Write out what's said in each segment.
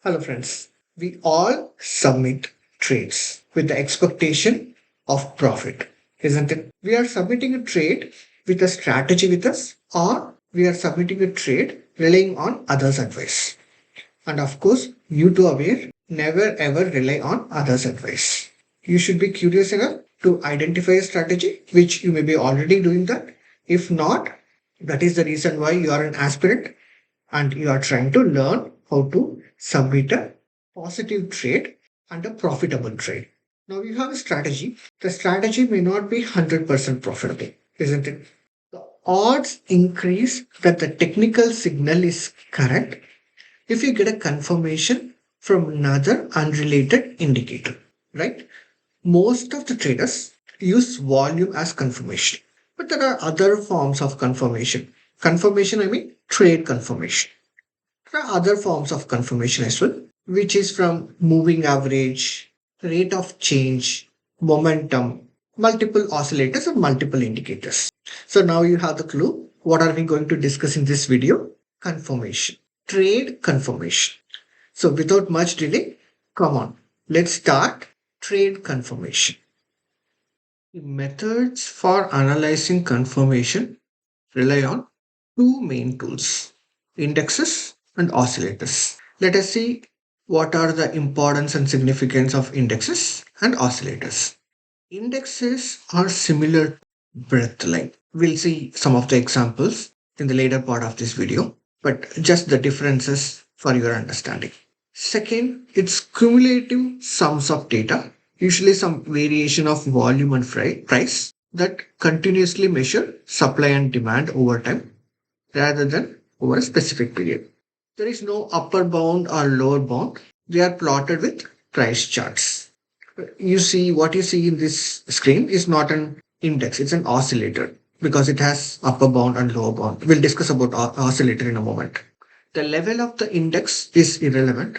Hello, friends. We all submit trades with the expectation of profit, isn't it? We are submitting a trade with a strategy with us, or we are submitting a trade relying on others' advice. And of course, you too aware, never ever rely on others' advice. You should be curious enough to identify a strategy, which you may be already doing that. If not, that is the reason why you are an aspirant and you are trying to learn how to submit a positive trade and a profitable trade. Now you have a strategy. The strategy may not be 100% profitable, isn't it? The odds increase that the technical signal is correct if you get a confirmation from another unrelated indicator, right? Most of the traders use volume as confirmation, but there are other forms of confirmation. Confirmation, I mean trade confirmation. There are other forms of confirmation as well, which is from moving average, rate of change, momentum, multiple oscillators, and multiple indicators. So now you have the clue. What are we going to discuss in this video? Confirmation, trade confirmation. So without much delay, come on, let's start trade confirmation. The methods for analyzing confirmation rely on two main tools: indexes and oscillators. Let us see what are the importance and significance of indexes and oscillators. Indexes are similar to breadth line. We'll see some of the examples in the later part of this video, but just the differences for your understanding. Second, it's cumulative sums of data, usually some variation of volume and price that continuously measure supply and demand over time rather than over a specific period. There is no upper bound or lower bound. They are plotted with price charts. You see, what you see in this screen is not an index, it's an oscillator because it has upper bound and lower bound. We'll discuss about oscillator in a moment. The level of the index is irrelevant.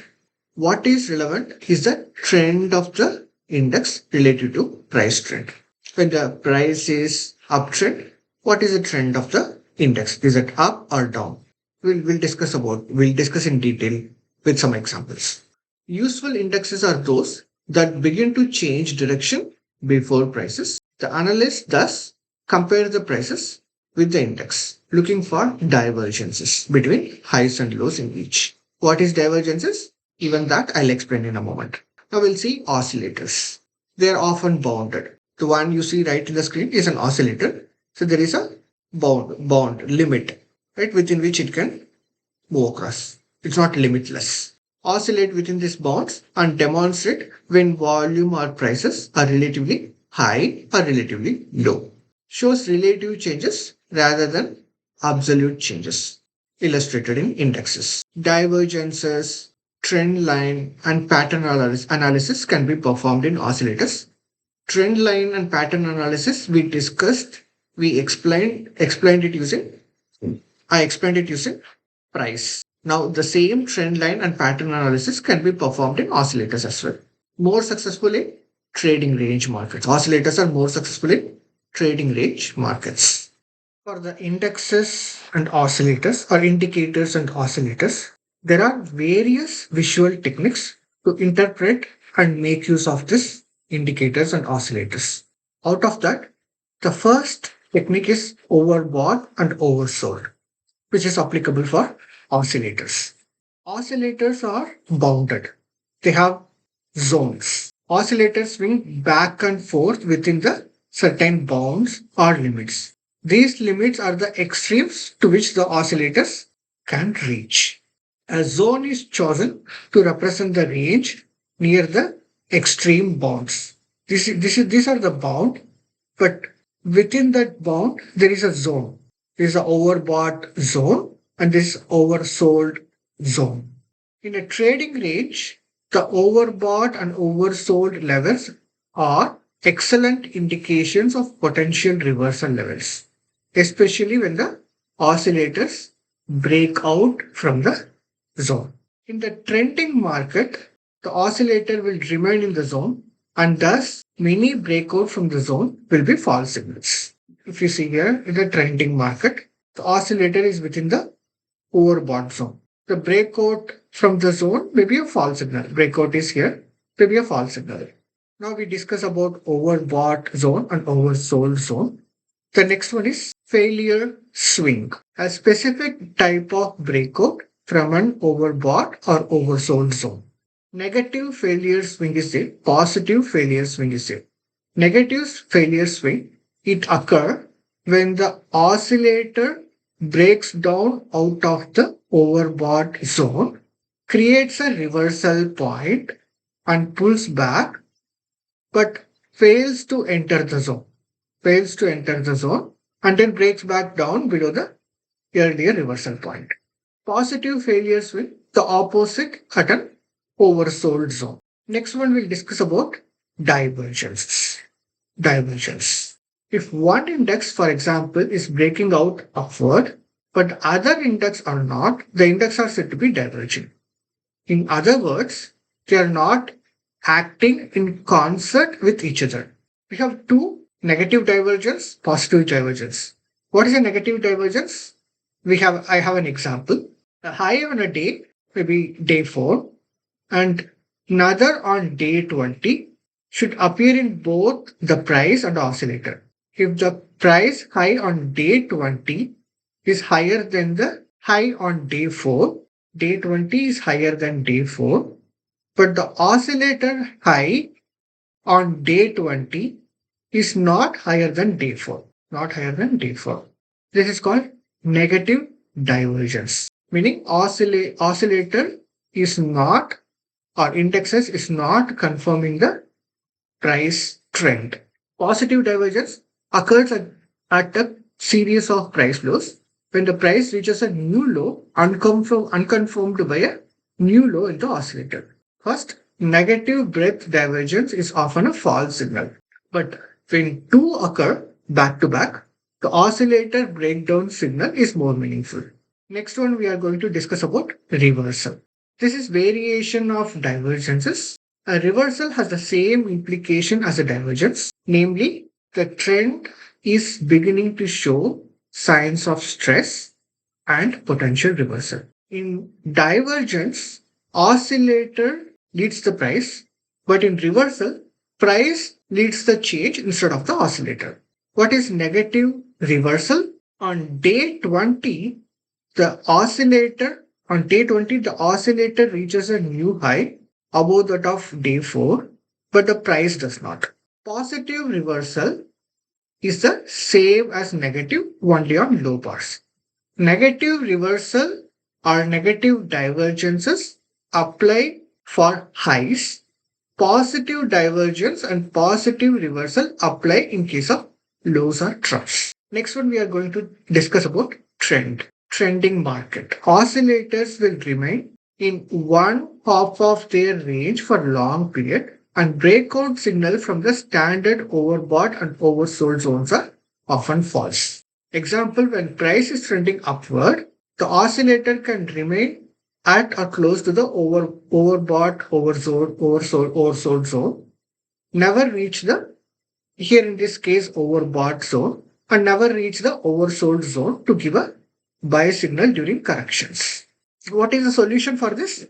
What is relevant is the trend of the index related to price trend. When the price is uptrend, what is the trend of the index? Is it up or down? We'll discuss in detail with some examples. Useful indexes are those that begin to change direction before prices. The analyst thus compare the prices with the index, looking for divergences between highs and lows in each. What is divergences? Even that I'll explain in a moment. Now we'll see oscillators. They are often bounded. The one you see right in the screen is an oscillator. So there is a bound limit, right, within which it can move across. It's not limitless. Oscillate within these bounds and demonstrate when volume or prices are relatively high or relatively low. Shows relative changes rather than absolute changes, illustrated in indexes. Divergences, trend line, and pattern analysis can be performed in oscillators. Trend line and pattern analysis we explained it using I explained it using price. Now, the same trend line and pattern analysis can be performed in oscillators as well. More successful in trading range markets. Oscillators are more successful in trading range markets. For the indexes and oscillators, or indicators and oscillators, there are various visual techniques to interpret and make use of this indicators and oscillators. Out of that, the first technique is overbought and oversold, which is applicable for oscillators. Oscillators are bounded. They have zones. Oscillators swing back and forth within the certain bounds or limits. These limits are the extremes to which the oscillators can reach. A zone is chosen to represent the range near the extreme bounds. These are the bound, but within that bound, there is a zone. There is an overbought zone and this oversold zone. In a trading range, the overbought and oversold levels are excellent indications of potential reversal levels, especially when the oscillators break out from the zone. In the trending market, the oscillator will remain in the zone and thus many breakout from the zone will be false signals. If you see here in the trending market, the oscillator is within the overbought zone. The breakout from the zone may be a false signal. Breakout is here, may be a false signal. Now we discuss about overbought zone and oversold zone. The next one is failure swing, a specific type of breakout from an overbought or oversold zone. Negative failure swing is there, positive failure swing is there. Negative failure swing, it occurs when the oscillator breaks down out of the overbought zone, creates a reversal point and pulls back, but fails to enter the zone, and then breaks back down below the earlier reversal point. Positive failure swing, the opposite at an oversold zone. Next one we'll discuss about divergences. Divergence. If one index, for example, is breaking out upward, but other index are not, the index are said to be diverging. In other words, they are not acting in concert with each other. We have two: negative divergence, positive divergence. What is a negative divergence? I have an example. A high on a day, maybe day 4, and another on day 20 should appear in both the price and oscillator. If the price high on day 20 is higher than the high on day 4, day 20 is higher than day 4, but the oscillator high on day 20 is not higher than day 4. Not higher than day 4. This is called negative divergence, meaning oscillator is not, or indexes is not confirming the price trend. Positive divergence occurs at a series of price lows when the price reaches a new low unconfirmed by a new low in the oscillator. First, negative breadth divergence is often a false signal, but when two occur back to back, the oscillator breakdown signal is more meaningful. Next one we are going to discuss about reversal. This is variation of divergences. A reversal has the same implication as a divergence, namely the trend is beginning to show signs of stress and potential reversal. In divergence, oscillator leads the price, but in reversal, price leads the change instead of the oscillator. What is negative reversal? On day 20, the oscillator reaches a new high above that of day 4, but the price does not. Positive reversal is the same as negative, only on low bars. Negative reversal or negative divergences apply for highs. Positive divergence and positive reversal apply in case of lows or troughs. Next one we are going to discuss about trending market. Oscillators will remain in one half of their range for long period, and breakout signal from the standard overbought and oversold zones are often false. Example, when price is trending upward, the oscillator can remain at or close to the overbought, oversold zone, never reach the, here in this case, overbought zone, and never reach the oversold zone to give a buy signal during corrections. What is the solution for this?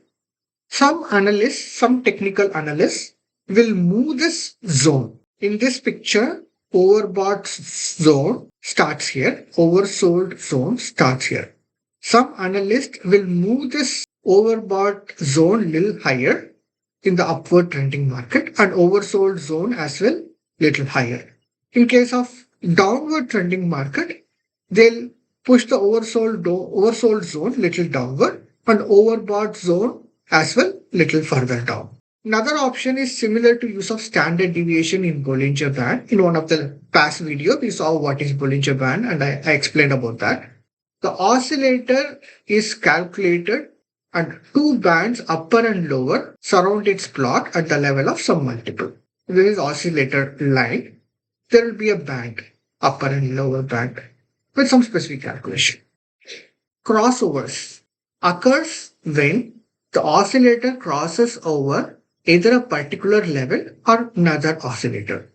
Some technical analysts will move this zone. In this picture, overbought zone starts here, oversold zone starts here. Some analysts will move this overbought zone little higher in the upward trending market, and oversold zone as well little higher. In case of downward trending market, they'll push the oversold zone little downward and overbought zone as well little further down. Another option is similar to use of standard deviation in Bollinger Band. In one of the past video, we saw what is Bollinger Band, and I explained about that. The oscillator is calculated and two bands, upper and lower, surround its plot at the level of some multiple. This is oscillator line. There will be a band, upper and lower band, with some specific calculation. Crossovers occurs when the oscillator crosses over either a particular level or another oscillator.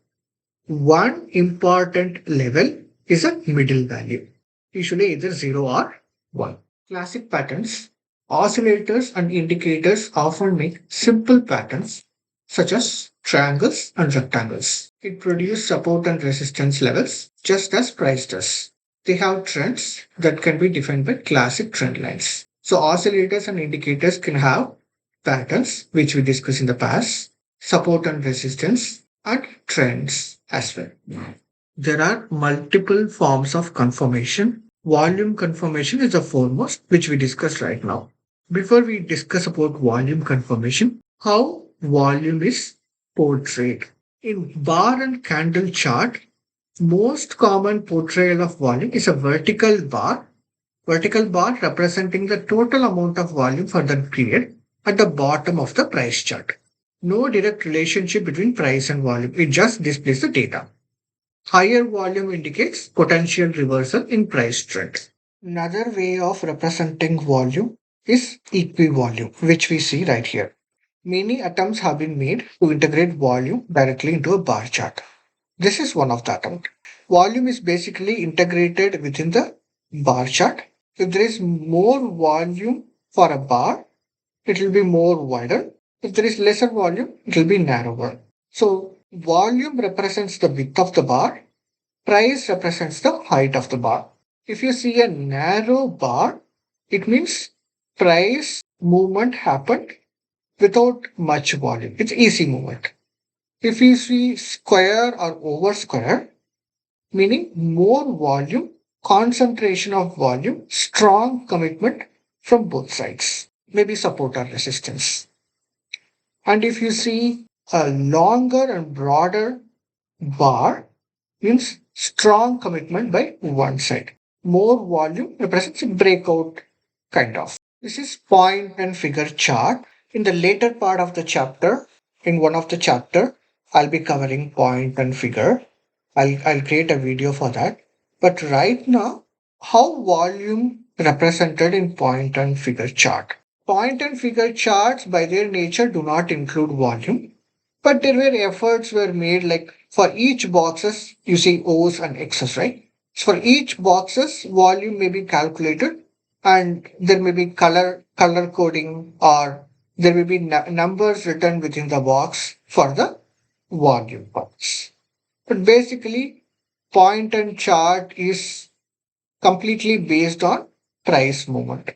One important level is a middle value, usually either 0 or 1. Classic patterns. Oscillators and indicators often make simple patterns such as triangles and rectangles. It produces support and resistance levels just as price does. They have trends that can be defined by classic trend lines. So oscillators and indicators can have patterns which we discussed in the past, support and resistance, and trends as well. There are multiple forms of confirmation. Volume confirmation is the foremost, which we discussed right now. Before we discuss about volume confirmation, how volume is portrayed. In bar and candle chart, most common portrayal of volume is a vertical bar representing the total amount of volume for that period at the bottom of the price chart. No direct relationship between price and volume. It just displays the data. Higher volume indicates potential reversal in price trend. Another way of representing volume is equivolume, which we see right here. Many attempts have been made to integrate volume directly into a bar chart. This is one of the attempts. Volume is basically integrated within the bar chart. If there is more volume for a bar, it will be more wider. If there is lesser volume, it will be narrower. So volume represents the width of the bar, price represents the height of the bar. If you see a narrow bar, it means price movement happened without much volume. It's easy movement. If you see square or over square, meaning more volume, concentration of volume, strong commitment from both sides, maybe support or resistance. And if you see a longer and broader bar, means strong commitment by one side. More volume represents a breakout kind of. This is point and figure chart. In the later part of the chapter, in one of the chapter, I'll be covering point and figure. I'll create a video for that. But right now, how volume represented in point and figure chart. Point and figure charts by their nature do not include volume, but there were efforts were made like for each boxes you see O's and X's, right? So for each boxes volume may be calculated and there may be color coding or there may be numbers written within the box for the volume parts. But basically point and chart is completely based on price movement.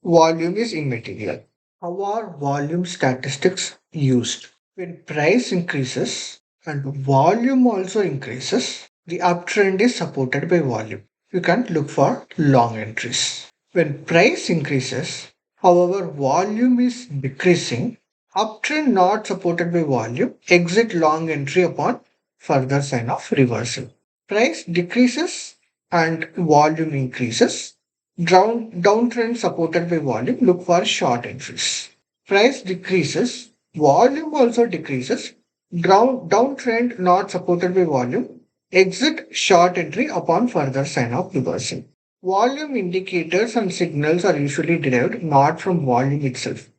Volume is immaterial. How are volume statistics used? When price increases and volume also increases, the uptrend is supported by volume. You can look for long entries. When price increases, however, volume is decreasing, uptrend not supported by volume, exit long entry upon further sign of reversal. Price decreases and volume increases. Downtrend supported by volume, look for short entries. Price decreases, volume also decreases. Downtrend not supported by volume, exit short entry upon further sign of reversal. Volume indicators and signals are usually derived not from volume itself,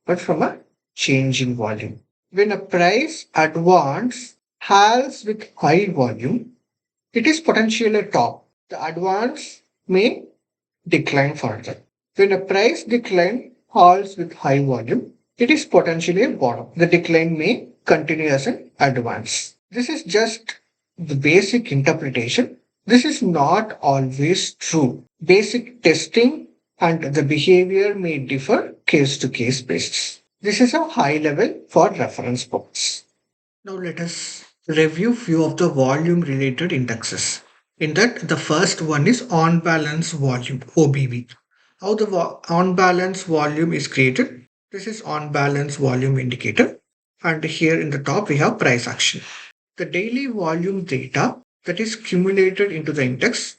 but from a change in volume. When a price advance halts with high volume, it is potentially a top. The advance may decline further. When a price decline halts with high volume, it is potentially a bottom. The decline may continue as an advance. This is just the basic interpretation. This is not always true. Basic testing and the behavior may differ case to case basis. This is a high level for reference purpose. Now let us review few of the volume related indexes. In that, the first one is on balance volume, OBV. How the on balance volume is created. This is on balance volume indicator. And here in the top, we have price action. The daily volume data that is cumulated into the index,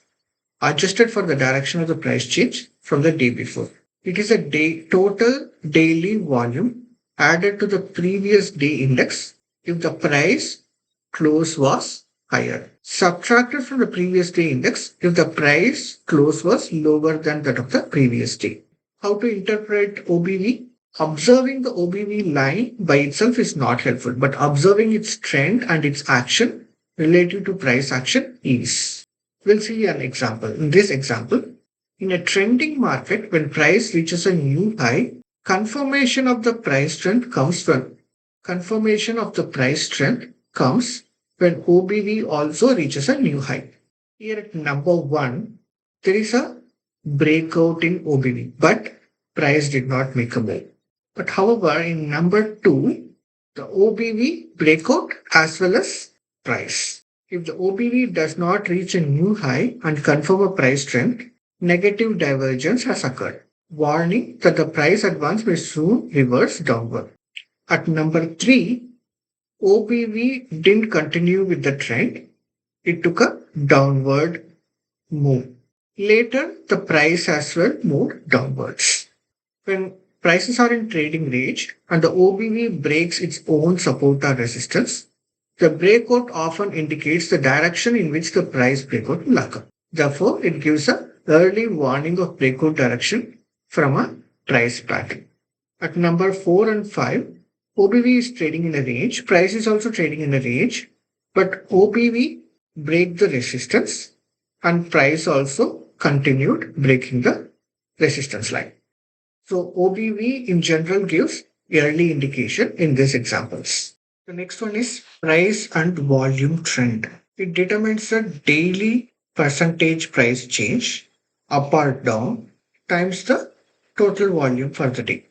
adjusted for the direction of the price change from the day before. It is a total daily volume added to the previous day index if the price close was higher. Subtracted from the previous day index if the price close was lower than that of the previous day. How to interpret OBV? Observing the OBV line by itself is not helpful, but observing its trend and its action relative to price action is. We'll see an example. In this example, In a trending market, when price reaches a new high, confirmation of the price trend comes when OBV also reaches a new high. Here at number one, there is a breakout in OBV, but price did not make a move. But however, in number two, the OBV breakout as well as price. If the OBV does not reach a new high and confirm a price trend, negative divergence has occurred, warning that the price advance may soon reverse downward. At number three, OBV didn't continue with the trend. It took a downward move. Later, the price as well moved downwards. When prices are in trading range and the OBV breaks its own support or resistance, the breakout often indicates the direction in which the price breakout will occur. Therefore, it gives a early warning of breakout direction from a price pattern. At number 4 and 5, OBV is trading in a range, price is also trading in a range, but OBV break the resistance and price also continued breaking the resistance line. So OBV in general gives early indication in these examples. The next one is price and volume trend. It determines the daily percentage price change up or down times the total volume for the day.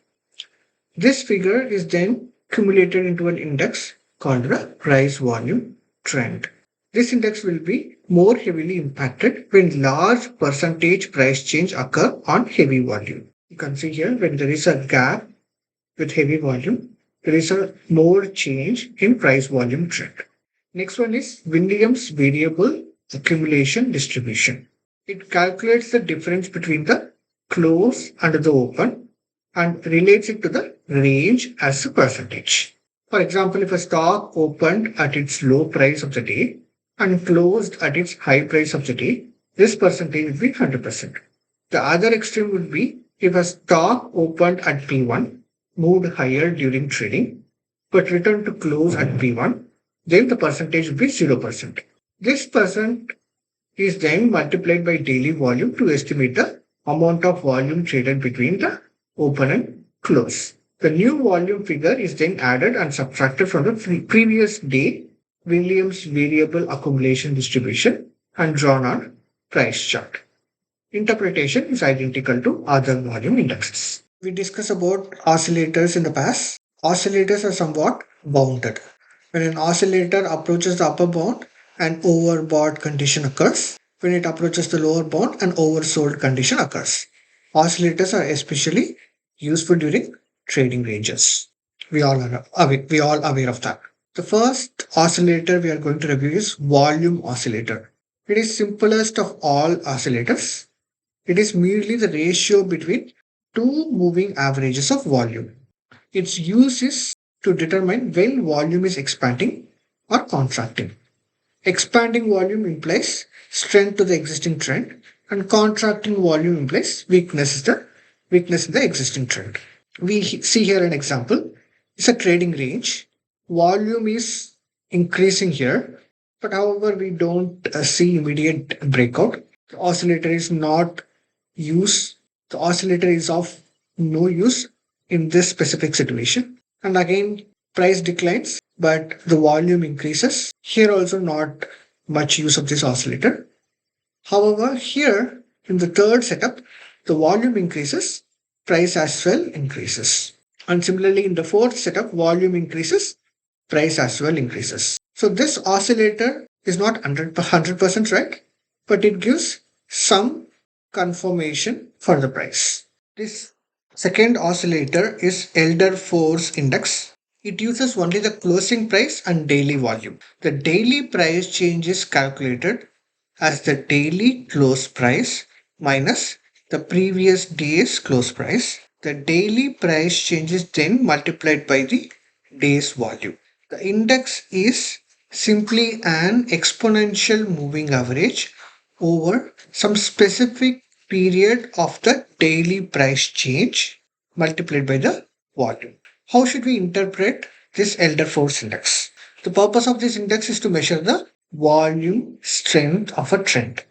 This figure is then accumulated into an index called the price volume trend. This index will be more heavily impacted when large percentage price change occur on heavy volume. You can see here when there is a gap with heavy volume, there is a more change in price volume trend. Next one is Williams variable accumulation distribution. It calculates the difference between the close and the open and relates it to the range as a percentage. For example, if a stock opened at its low price of the day and closed at its high price of the day, this percentage would be 100%. The other extreme would be if a stock opened at P1, moved higher during trading, but returned to close at P1, then the percentage would be 0%. This percent is then multiplied by daily volume to estimate the amount of volume traded between the open and close. The new volume figure is then added and subtracted from the previous day Williams variable accumulation distribution and drawn on price chart. Interpretation is identical to other volume indexes. We discussed about oscillators in the past. Oscillators are somewhat bounded. When an oscillator approaches the upper bound, an overbought condition occurs. When it approaches the lower bound, an oversold condition occurs. Oscillators are especially useful during trading ranges. We all aware of that. The first oscillator we are going to review is volume oscillator. It is simplest of all oscillators. It is merely the ratio between two moving averages of volume. Its use is to determine when volume is expanding or contracting. Expanding volume implies strength to the existing trend, and contracting volume implies weakness in the existing trend. We see here an example. It's a trading range. Volume is increasing here, but however, we don't see immediate breakout. The oscillator is not used. The oscillator is of no use in this specific situation. And again, price declines, but the volume increases. Here also not much use of this oscillator. However, here in the third setup, the volume increases, price as well increases. And similarly, in the fourth setup, volume increases, price as well increases. So this oscillator is not 100% right, but it gives some confirmation for the price. This second oscillator is Elder Force Index. It uses only the closing price and daily volume. The daily price change is calculated as the daily close price minus the previous day's close price. The daily price change is then multiplied by the day's volume. The index is simply an exponential moving average over some specific period of the daily price change multiplied by the volume. How should we interpret this Elder Force Index? The purpose of this index is to measure the volume strength of a trend.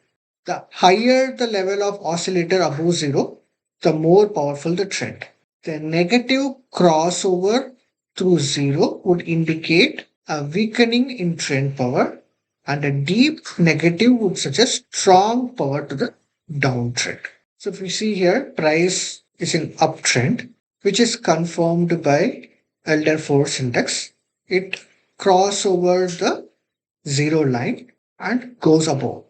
The higher the level of oscillator above zero, the more powerful the trend. The negative crossover through zero would indicate a weakening in trend power, and a deep negative would suggest strong power to the downtrend. So if we see here, price is in uptrend, which is confirmed by Elder Force Index. It crosses over the zero line and goes above.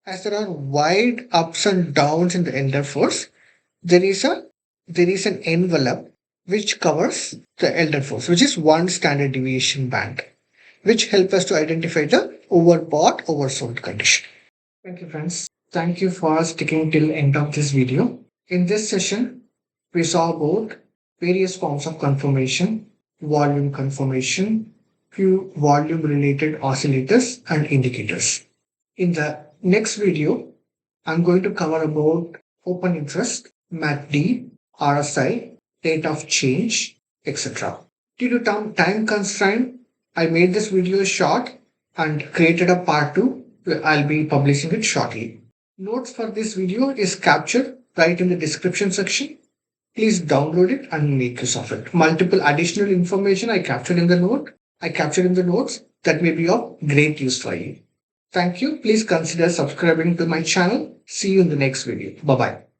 As there are wide ups and downs in the Elder Force, there is a there is an envelope which covers the Elder Force, which is one standard deviation band, which help us to identify the overbought, oversold condition. Thank you, friends. Thank you for sticking till end of this video. In this session, we saw about various forms of confirmation, volume confirmation, few volume related oscillators and indicators. In the next video, I'm going to cover about open interest, MACD, RSI, rate of change, etc. Due to time constraint, I made this video short and created a part 2. I'll be publishing it shortly. Notes for this video is captured right in the description section. Please download it and make use of it. Multiple additional information I captured in the notes that may be of great use for you. Thank you. Please consider subscribing to my channel. See you in the next video. Bye bye.